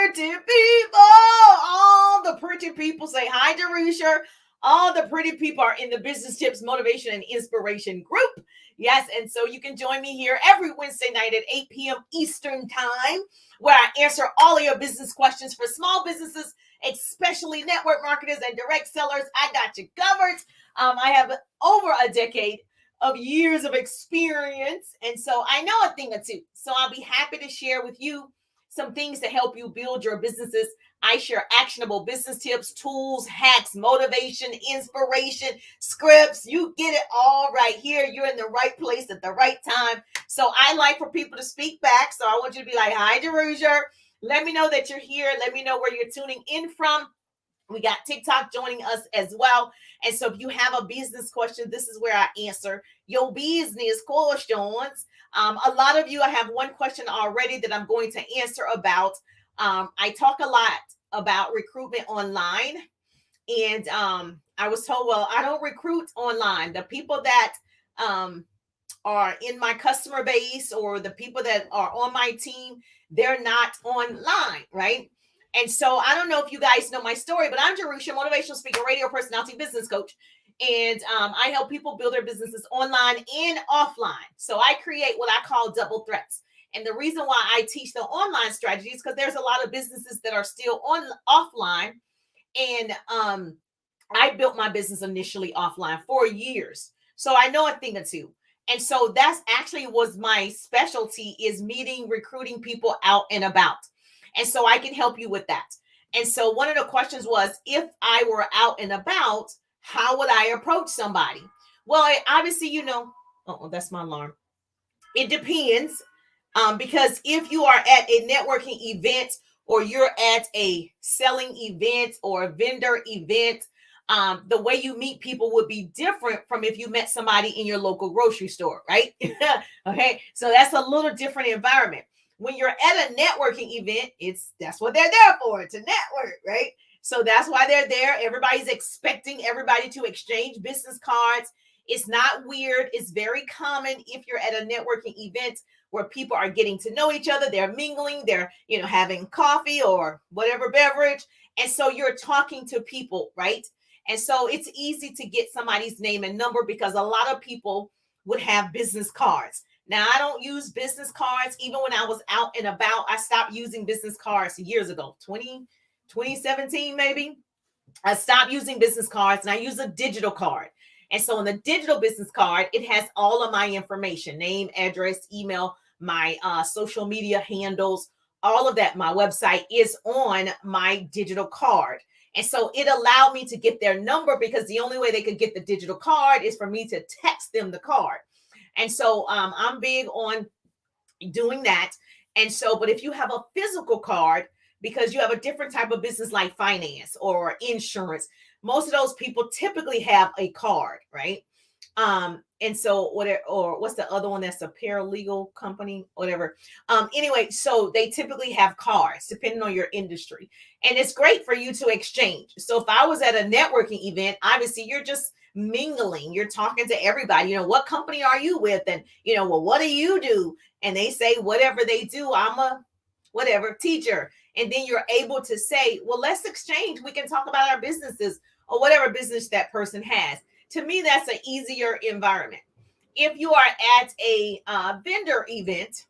pretty people. All the pretty people say hi, Jerusha. All the pretty people are in the Business Tips, Motivation, and Inspiration group. Yes, and so you can join me here every Wednesday night at 8 p.m. Eastern Time, where I answer all of your business questions for small businesses, especially network marketers and direct sellers. I got you covered. I have over a decade of years of experience, and so I know a thing or two. So I'll be happy to share with you some things to help you build your businesses. I share actionable business tips, tools, hacks, motivation, inspiration, scripts. You get it all right here. You're in the right place at the right time. So I like for people to speak back. So I want you to be like, hi, Jerusha. Let me know that you're here. Let me know where you're tuning in from. We got TikTok joining us as well. And so if you have a business question, this is where I answer your business questions. A lot of you, I have one question already that I'm going to answer about. I talk a lot about recruitment online. And I was told, well, I don't recruit online. The people that are in my customer base or the people that are on my team, they're not online, right? And so I don't know if you guys know my story, but I'm Jerusha, motivational speaker, radio personality, business coach. And I help people build their businesses online and offline. So I create what I call double threats. And the reason why I teach the online strategies is because there's a lot of businesses that are still offline. And I built my business initially offline for years. So I know a thing or two. And so that's actually was my specialty, is meeting, recruiting people out and about. And so I can help you with that. And so one of the questions was, if I were out and about, how would I approach somebody? Well, obviously, oh, that's my alarm. It depends. Because if you are at a networking event or you're at a selling event or a vendor event, the way you meet people would be different from if you met somebody in your local grocery store, right? Okay, so that's a little different environment. When you're at a networking event, that's what they're there for, to network, right? So that's why they're there. Everybody's expecting everybody to exchange business cards. It's not weird. It's very common if you're at a networking event where people are getting to know each other. They're mingling, they're, having coffee or whatever beverage. And so you're talking to people, right? And so it's easy to get somebody's name and number because a lot of people would have business cards. Now, I don't use business cards. Even when I was out and about, I stopped using business cards years ago, 2017 maybe. I stopped using business cards and I use a digital card. And so on the digital business card, it has all of my information, name, address, email, my social media handles, all of that. My website is on my digital card. And so it allowed me to get their number because the only way they could get the digital card is for me to text them the card. And so I'm big on doing that. And so, but if you have a physical card, because you have a different type of business like finance or insurance, most of those people typically have a card, right? And so what's the other one that's a paralegal company, whatever. Anyway, so they typically have cards depending on your industry. And it's great for you to exchange. So if I was at a networking event, obviously you're just mingling, you're talking to everybody, what company are you with? And, well, what do you do? And they say, whatever they do, I'm a whatever teacher. And then you're able to say, well, let's exchange. We can talk about our businesses or whatever business that person has. To me, that's an easier environment. If you are at a vendor event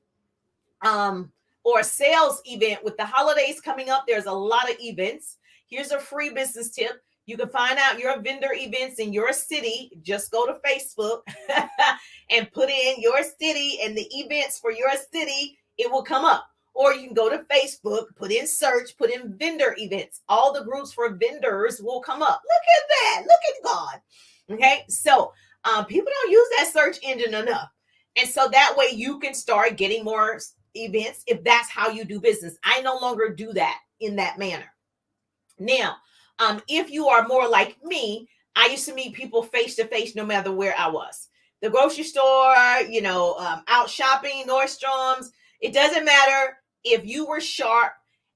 or a sales event with the holidays coming up, there's a lot of events. Here's a free business tip. You can find out your vendor events in your city. Just go to Facebook and put in your city and the events for your city. It will come up. Or you can go to Facebook, put in search, put in vendor events. All the groups for vendors will come up. Look at that. Look at God. Okay. So people don't use that search engine enough. And so that way you can start getting more events if that's how you do business. I no longer do that in that manner. Now, if you are more like me, I used to meet people face to face no matter where I was. The grocery store, out shopping, Nordstrom's. It doesn't matter. If you were sharp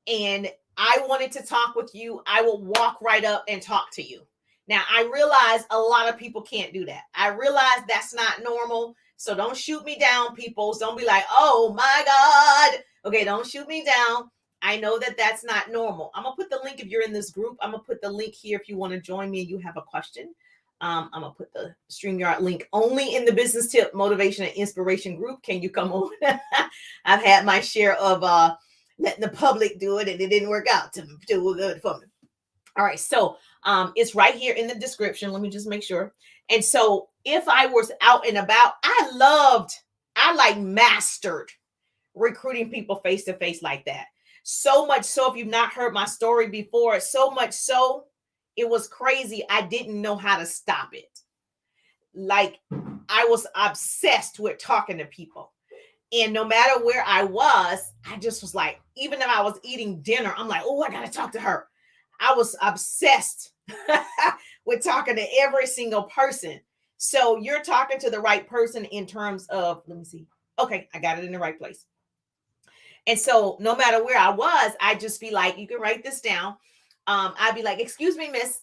and I wanted to talk with you, I will walk right up and talk to you. Now, I realize a lot of people can't do that. I realize that's not normal. So don't shoot me down, people. Don't be like, oh my God. Okay, don't shoot me down. I know that that's not normal. I'm gonna put the link if you're in this group. I'm gonna put the link here if you want to join me and you have a question. I'm gonna put the StreamYard link only in the business tip motivation and inspiration group. Can you come on? I've had my share of letting the public do it and it didn't work out too good for me. All right, so it's right here in the description. Let me just make sure. And so if I was out and about, I like mastered recruiting people face to face like that. So much so, if you've not heard my story before, so much so, it was crazy. I didn't know how to stop it. Like, I was obsessed with talking to people. And no matter where I was, I just was like, even if I was eating dinner, I'm like, oh, I got to talk to her. I was obsessed with talking to every single person. So you're talking to the right person in terms of, let me see. Okay, I got it in the right place. And so no matter where I was, I'd just be like, you can write this down. I'd be like, excuse me, miss.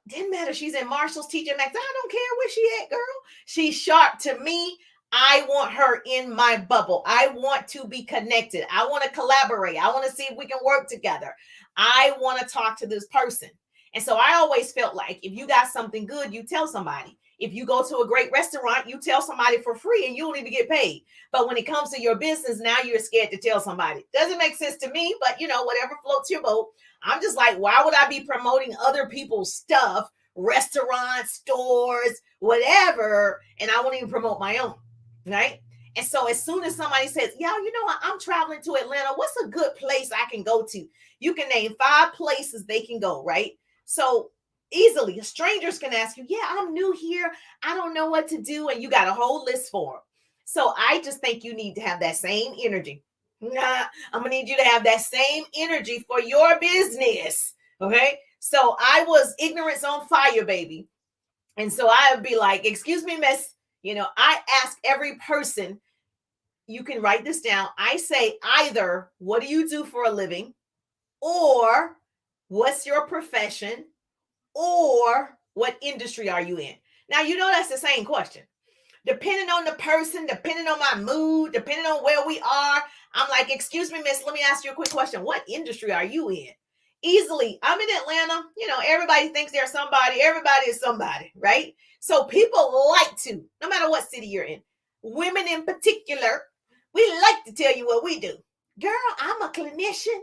Didn't matter. She's in Marshall's, TJ Maxx. I don't care where she at, girl. She's sharp to me. I want her in my bubble. I want to be connected. I want to collaborate. I want to see if we can work together. I want to talk to this person. And so I always felt like if you got something good, you tell somebody. If you go to a great restaurant, you tell somebody for free and you don't even get paid. But when it comes to your business, now you're scared to tell somebody. Doesn't make sense to me, but whatever floats your boat. I'm just like, why would I be promoting other people's stuff, restaurants, stores, whatever, and I won't even promote my own, right? And so as soon as somebody says, yeah, I'm traveling to Atlanta, what's a good place I can go to? You can name 5 places they can go, right? So easily, strangers can ask you, yeah, I'm new here. I don't know what to do. And you got a whole list for them. So I just think you need to have that same energy. I'm going to need you to have that same energy for your business. Okay. So I was ignorance on fire, baby. And so I would be like, excuse me, miss, I ask every person, you can write this down. I say either, what do you do for a living? Or what's your profession? Or what industry are you in? Now, that's the same question. Depending on the person, depending on my mood, depending on where we are, I'm like, excuse me, miss, let me ask you a quick question. What industry are you in? Easily, I'm in Atlanta. Everybody thinks they're somebody. Everybody is somebody, right? So people like to, no matter what city you're in, women in particular, we like to tell you what we do. Girl, I'm a clinician.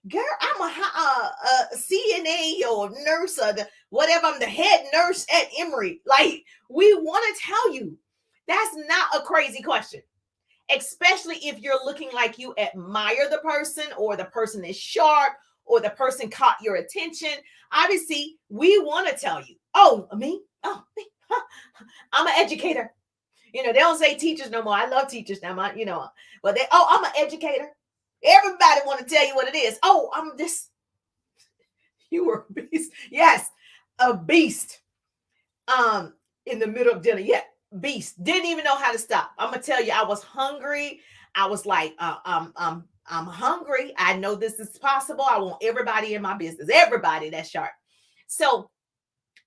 Girl, I'm a CNA or nurse or whatever. I'm the head nurse at Emory. Like, we want to tell you. That's not a crazy question, especially if you're looking like you admire the person or the person is sharp or the person caught your attention. Obviously, we want to tell you, me, I'm an educator. They don't say teachers no more. I love teachers now, but I'm an educator. Everybody want to tell you what it is. Oh, I'm this. You were a beast. Yes, a beast. In the middle of dinner. Yeah. Beast. Didn't even know how to stop. I'm gonna tell you, I was hungry. I was like, I'm hungry. I know this is possible. I want everybody in my business, everybody that's sharp. So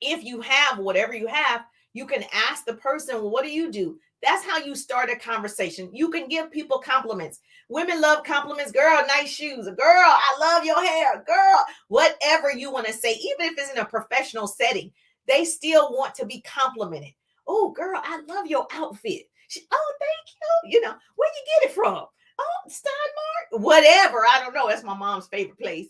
if you have whatever you have, you can ask the person, well, what do you do? That's how you start a conversation. You can give people compliments. Women love compliments. Girl, nice shoes. Girl, I love your hair. Girl, whatever you want to say, even if it's in a professional setting, they still want to be complimented. Oh, girl, I love your outfit. Oh, thank you. Where you get it from? Oh, Steinmart, whatever. I don't know. That's my mom's favorite place.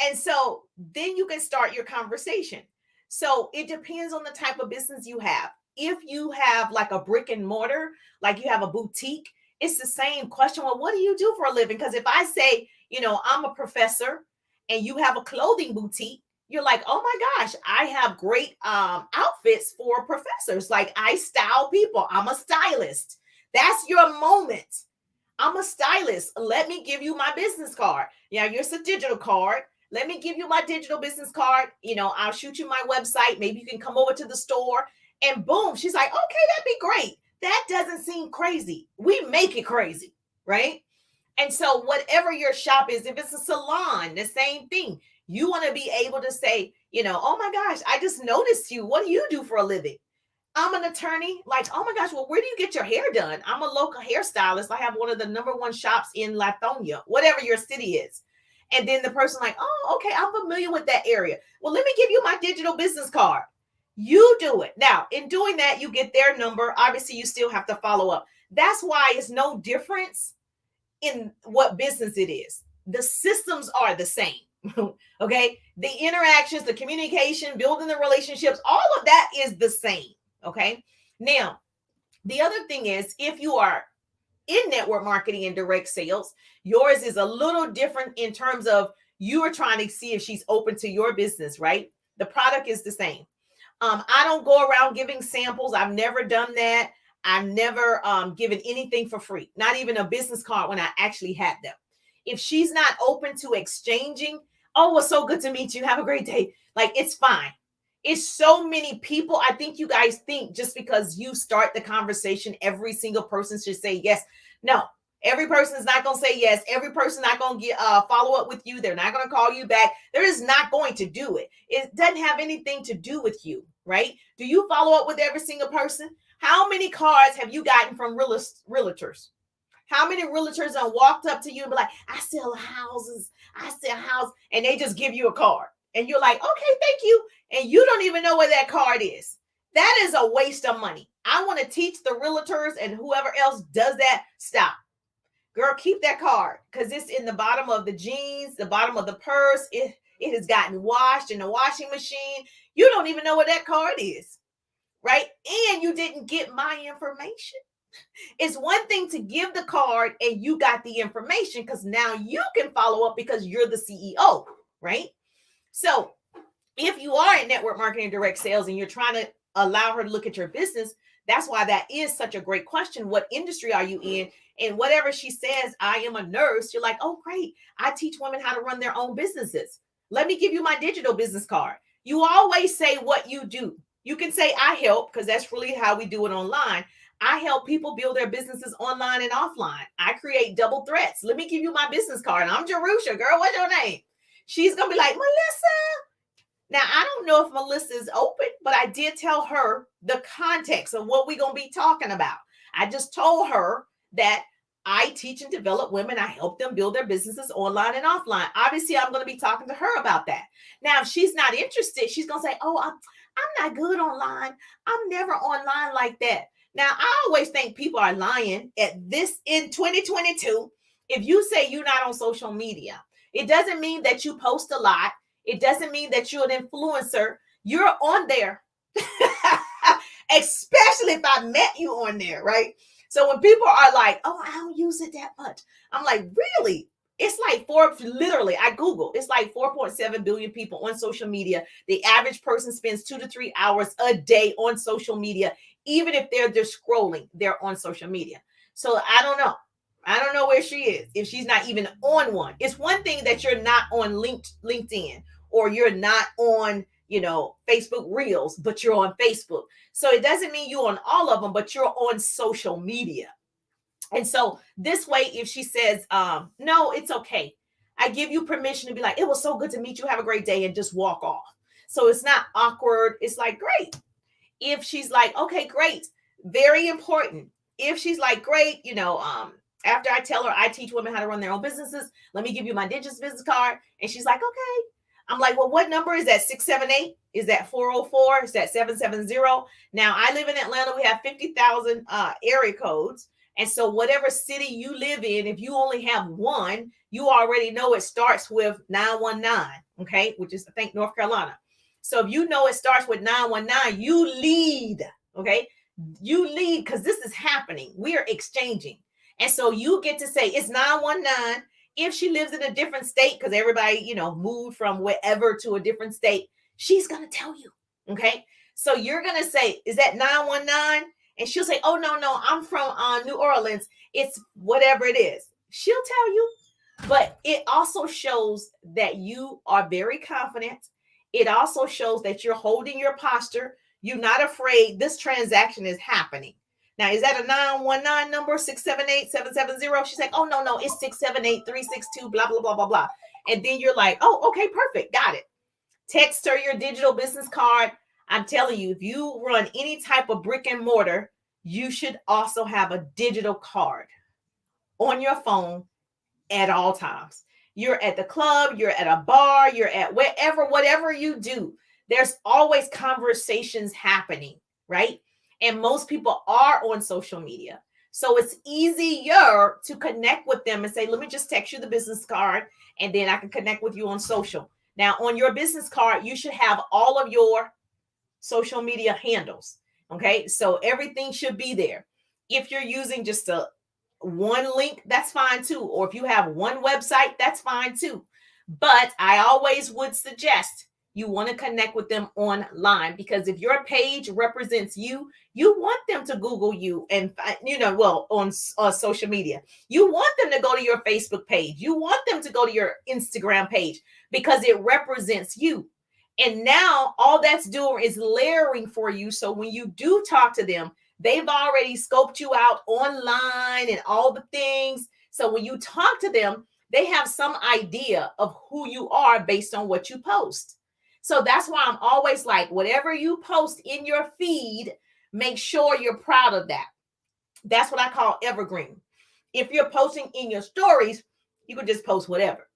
And so then you can start your conversation. So it depends on the type of business you have. If you have like a brick and mortar, like you have a boutique, it's the same question. Well, what do you do for a living? Because if I say, I'm a professor and you have a clothing boutique, you're like, oh my gosh, I have great outfits for professors. Like, I style people. I'm a stylist. That's your moment. I'm a stylist. Let me give you my business card. Yeah, it's a digital card. Let me give you my digital business card. I'll shoot you my website. Maybe you can come over to the store. And boom, she's like, okay, that'd be great. That doesn't seem crazy. We make it crazy, right? And so whatever your shop is, if it's a salon, the same thing. You want to be able to say, oh my gosh, I just noticed you. What do you do for a living? I'm an attorney. Like, oh my gosh, well, where do you get your hair done? I'm a local hairstylist. I have one of the #1 shops in Lithonia, whatever your city is. And then the person like, oh, okay, I'm familiar with that area. Well, let me give you my digital business card. You do it. Now, in doing that, you get their number. Obviously, you still have to follow up. That's why it's no difference in what business it is. The systems are the same. Okay. The interactions, the communication, building the relationships, all of that is the same. Okay. Now, the other thing is, if you are in network marketing and direct sales, yours is a little different in terms of you are trying to see if she's open to your business, right? The product is the same. I don't go around giving samples. I've never done that. I've never given anything for free, not even a business card when I actually had them. If she's not open to exchanging, oh, it's so good to meet you. Have a great day. Like, it's fine. It's so many people. I think you guys think just because you start the conversation, every single person should say yes. No, every person is not going to say yes. Every person not going to get follow up with you. They're not going to call you back. They're just not going to do it. It doesn't have anything to do with you, right? Do you follow up with every single person? How many cards have you gotten from realtors? How many realtors have walked up to you and be like, I sell houses, and they just give you a card. And you're like, okay, thank you. And you don't even know where that card is. That is a waste of money. I want to teach the realtors and whoever else does that, stop. Girl, keep that card because it's in the bottom of the jeans, the bottom of the purse. It has gotten washed in the washing machine. You don't even know what that card is, right? And you didn't get my information. It's one thing to give the card and you got the information because now you can follow up because you're the CEO, right? So if you are in network marketing and direct sales and you're trying to allow her to look at your business, that's why that is such a great question. What industry are you in? And whatever she says, I am a nurse, you're like, oh, great. I teach women how to run their own businesses. Let me give you my digital business card. You always say what you do. You can say I help because that's really how we do it online. I help people build their businesses online and offline. I create double threats. Let me give you my business card. I'm Jerusha, girl. What's your name? She's going to be like, Melissa. Now, I don't know if Melissa is open, but I did tell her the context of what we're going to be talking about. I just told her that I teach and develop women. I help them build their businesses online and offline. Obviously, I'm going to be talking to her about that. Now, if she's not interested, she's going to say, oh, I'm not good online. I'm never online like that. Now, I always think people are lying at this in 2022. If you say you're not on social media, it doesn't mean that you post a lot. It doesn't mean that you're an influencer. You're on there, especially if I met you on there, right? So when people are like, oh, I don't use it that much. I'm like, really? It's like literally, I Google, it's like 4.7 billion people on social media. The average person spends 2 to 3 hours a day on social media. Even if they're just scrolling, they're on social media. So I don't know. I don't know where she is if she's not even on one. It's one thing that you're not on LinkedIn or you're not on, Facebook Reels, but you're on Facebook. So it doesn't mean you're on all of them, but you're on social media. And so this way, if she says, no, it's okay. I give you permission to be like, it was so good to meet you. Have a great day and just walk off. So it's not awkward. It's like, great. If she's like, okay, great. Very important. If she's like, great, after I tell her I teach women how to run their own businesses, let me give you my digital business card. And she's like, okay. I'm like, well, what number is that? 678? Is that 404? Is that 770? Now, I live in Atlanta. We have 50,000 area codes. And so whatever city you live in, if you only have one, you already know it starts with 919, okay, which is, I think, North Carolina. So if you know it starts with 919, you lead, okay? You lead because this is happening. We are exchanging. And so you get to say it's 919. If she lives in a different state, because everybody, moved from wherever to a different state, she's going to tell you, okay? So you're going to say, is that 919? And she'll say, oh, no, I'm from New Orleans. It's whatever it is. She'll tell you. But it also shows that you are very confident. It also shows that you're holding your posture. You're not afraid this transaction is happening. Now, is that a 919 number, 678-770? She's like, oh, no, it's 678-362, blah, blah, blah, blah, blah. And then you're like, oh, okay, perfect. Got it. Text her your digital business card. I'm telling you, if you run any type of brick and mortar, you should also have a digital card on your phone at all times. You're at the club, you're at a bar, you're at wherever, whatever you do, there's always conversations happening, right? And most people are on social media. So it's easier to connect with them and say, let me just text you the business card and then I can connect with you on social. Now, on your business card, you should have all of your social media handles. Okay. So everything should be there. If you're using just a one link, that's fine too. Or if you have one website, that's fine too. But I always would suggest you want to connect with them online, because if your page represents you, you want them to Google you and, well, on social media. You want them to go to your Facebook page. You want them to go to your Instagram page because it represents you. And now all that's doing is layering for you. So when you do talk to them, they've already scoped you out online and all the things. So when you talk to them, they have some idea of who you are based on what you post. So that's why I'm always like, whatever you post in your feed, make sure you're proud of that. That's what I call evergreen. If you're posting in your stories, you can just post whatever.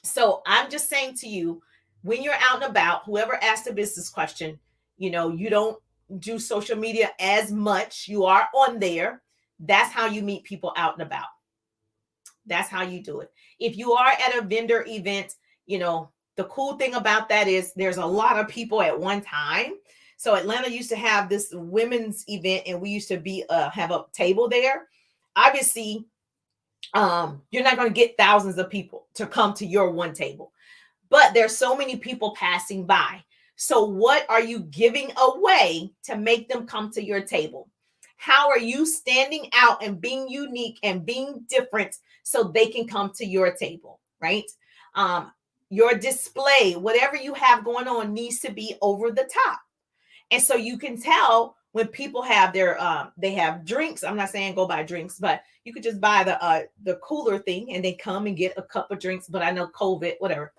So I'm just saying to you, when you're out and about, whoever asked a business question, you don't do social media as much. You are on there. That's how you meet people out and about. That's how you do it. If you are at a vendor event, the cool thing about that is there's a lot of people at one time. So Atlanta used to have this women's event and we used to be have a table there. Obviously, you're not going to get thousands of people to come to your one table, but there's so many people passing by. So what are you giving away to make them come to your table? How are you standing out and being unique and being different so they can come to your table, right? Your display, whatever you have going on, needs to be over the top. And so you can tell when people have their they have drinks. I'm not saying go buy drinks, but you could just buy the cooler thing and then come and get a cup of drinks. But I know COVID, whatever.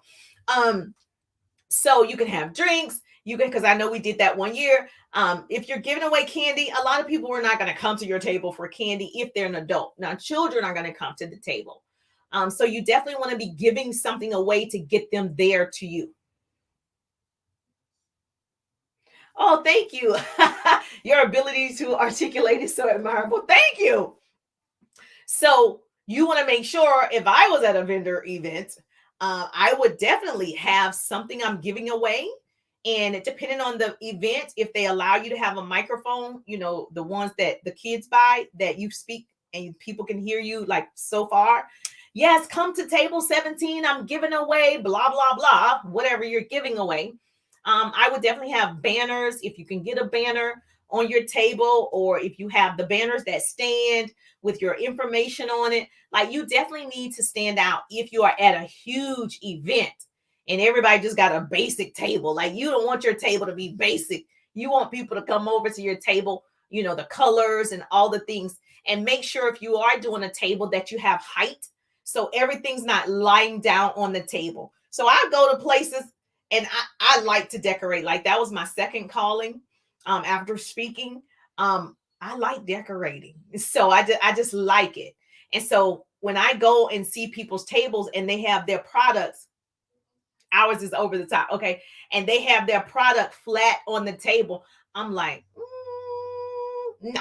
So you can have drinks. You can, because I know we did that one year. If you're giving away candy, a lot of people are not going to come to your table for candy if they're an adult. Now, children are going to come to the table. So you definitely want to be giving something away to get them there to you. Oh, thank you. Your ability to articulate is so admirable. Thank you. So you want to make sure, if I was at a vendor event, I would definitely have something I'm giving away. And depending on the event, if they allow you to have a microphone, the ones that the kids buy that you speak and people can hear you, like so far. Yes, come to table 17. I'm giving away blah, blah, blah, whatever you're giving away. I would definitely have banners. If you can get a banner on your table, or if you have the banners that stand with your information on it, like, you definitely need to stand out if you are at a huge event and everybody just got a basic table. Like, you don't want your table to be basic. You want people to come over to your table, the colors and all the things. And make sure, if you are doing a table, that you have height, so everything's not lying down on the table. So I go to places and I like to decorate. Like, that was my second calling after speaking. I like decorating. So I just like it. And so when I go and see people's tables and they have their products, ours is over the top, okay, and they have their product flat on the table, I'm like, no.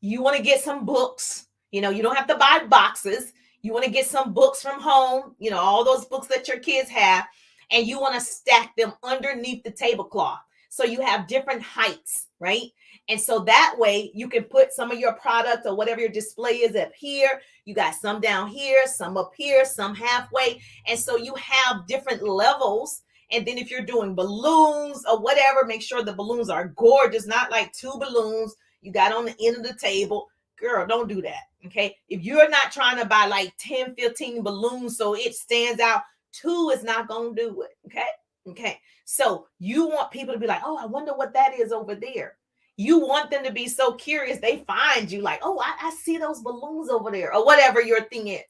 You want to get some books. You don't have to buy boxes. You want to get some books from home, all those books that your kids have, and you want to stack them underneath the tablecloth. So you have different heights, right? And so that way you can put some of your product or whatever your display is up here. You got some down here, some up here, some halfway. And so you have different levels. And then if you're doing balloons or whatever, make sure the balloons are gorgeous, not like two balloons you got on the end of the table. Girl, don't do that. Okay. If you're not trying to buy like 10, 15 balloons so it stands out, 2 is not going to do it. Okay. Okay. So you want people to be like, oh, I wonder what that is over there. You want them to be so curious. They find you like, oh, I see those balloons over there, or whatever your thing is.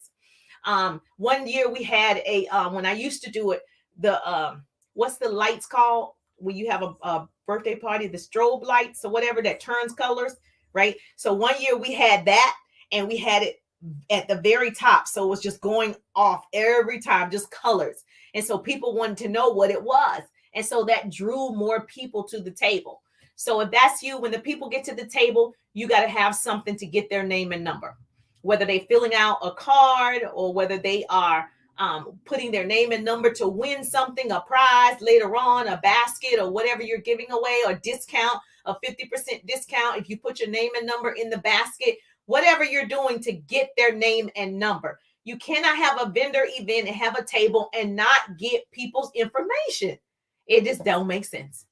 One year we had when I used to do it, what's the lights called when you have a birthday party, the strobe lights or whatever that turns colors, right? So one year we had that, and we had it at the very top. So it was just going off every time, just colors. And so people wanted to know what it was. And so that drew more people to the table. So if that's you, when the people get to the table, you got to have something to get their name and number, whether they're filling out a card or whether they are putting their name and number to win something, a prize later on, a basket or whatever you're giving away, or discount, a 50% discount if you put your name and number in the basket, whatever you're doing to get their name and number. You cannot have a vendor event and have a table and not get people's information. It just don't make sense.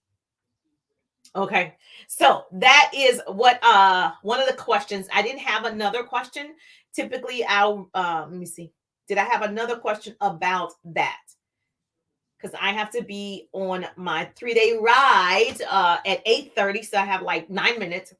Okay. So that is what one of the questions. I didn't have another question. Typically I'll let me see. Did I have another question about that? Because I have to be on my 3-day ride at 8:30. So I have like 9 minutes.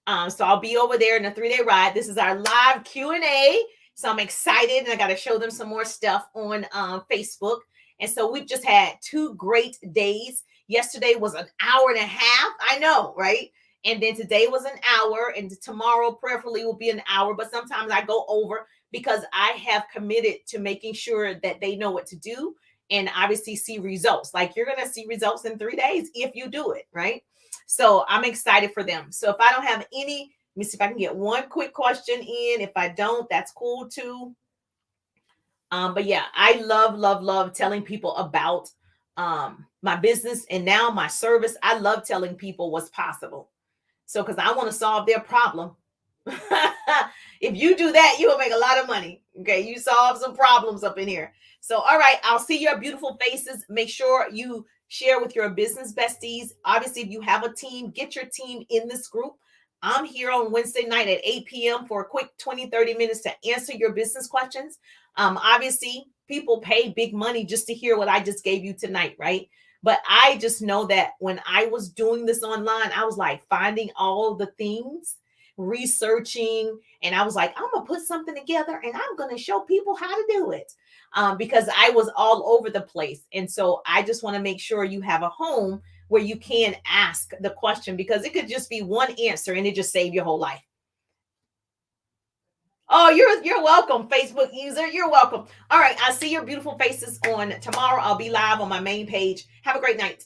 So I'll be over there in a 3-day ride. This is our live Q&A. So I'm excited, and I got to show them some more stuff on Facebook. And so we've just had 2 great days. Yesterday was an hour and a half. I know, right? And then today was an hour, and tomorrow prayerfully will be an hour. But sometimes I go over because I have committed to making sure that they know what to do and obviously see results. Like you're going to see results in 3 days if you do it, right? So I'm excited for them. So if I don't have any, let me see if I can get one quick question in. If I don't, that's cool too. But yeah, I love telling people about my business and now my service. I love telling people what's possible. So because I want to solve their problem. If you do that, you will make a lot of money. Okay, you solve some problems up in here. So all right, I'll see your beautiful faces. Make sure you share with your business besties. Obviously, if you have a team, get your team in this group. I'm here on Wednesday night at 8 p.m. for a quick 20-30 minutes to answer your business questions. Obviously, people pay big money just to hear what I just gave you tonight, right? But I just know that when I was doing this online, I was like finding all the things, researching, and I was like, I'm going to put something together and I'm going to show people how to do it. Because I was all over the place. And so I just want to make sure you have a home where you can ask the question, because it could just be one answer and it just save your whole life. Oh, you're welcome, Facebook user. You're welcome. All right. I'll see your beautiful faces on tomorrow. I'll be live on my main page. Have a great night.